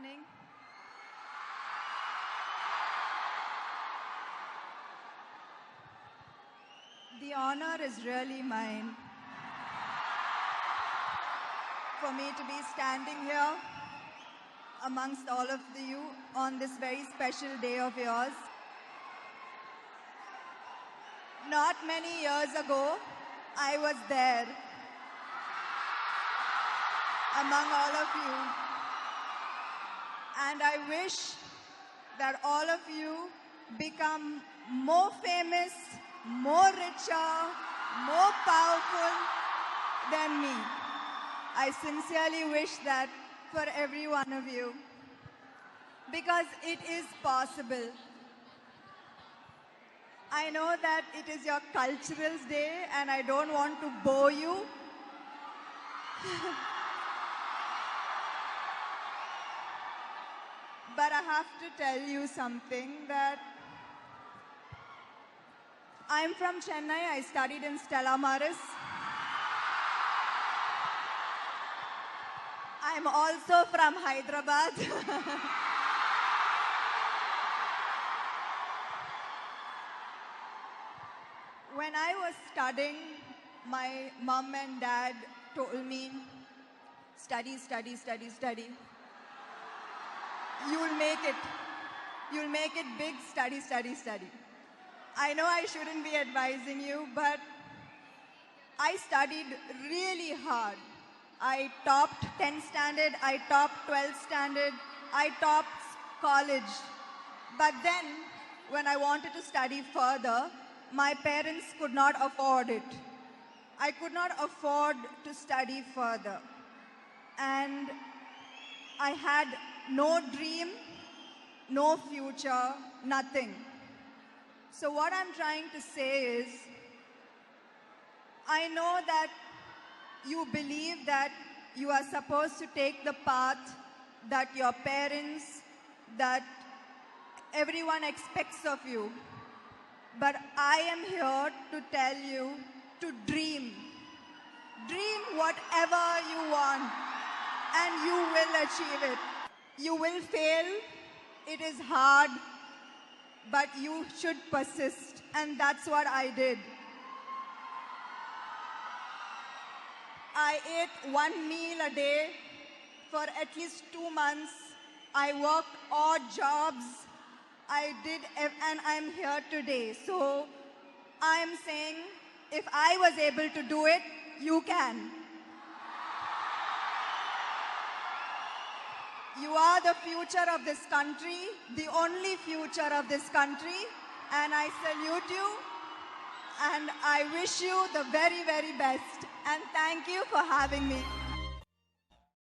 morning. The honor is really mine for me to be standing here amongst all of you on this very special day of yours. Not many years ago, I was there among all of you. And I wish that all of you become more famous, more richer, more powerful than me. I sincerely wish that for every one of you, because it is possible. I know that it is your Culturals Day and I don't want to bore you. But I have to tell you something, that I'm from Chennai. I studied in Stella Maris. I'm also from Hyderabad. When I was studying, my mom and dad told me, study, study, study, study. You'll make it. You'll make it big, study, study, study. I know I shouldn't be advising you, but I studied really hard. I topped 10th standard, I topped 12th standard, I topped college. But then, when I wanted to study further, my parents could not afford it. I could not afford to study further. And I had no dream, no future, nothing. So what I'm trying to say is, I know that you believe that you are supposed to take the path that your parents, that everyone expects of you. But I am here to tell you to dream. Dream whatever you want, and you will achieve it. You will fail, it is hard, but you should persist, and that's what I did. I ate one meal a day for at least 2 months. I worked odd jobs. I did, and I'm here today. So I'm saying, if I was able to do it, you can. You are the future of this country, the only future of this country, and I salute you, and I wish you the very, very best. And thank you for having me.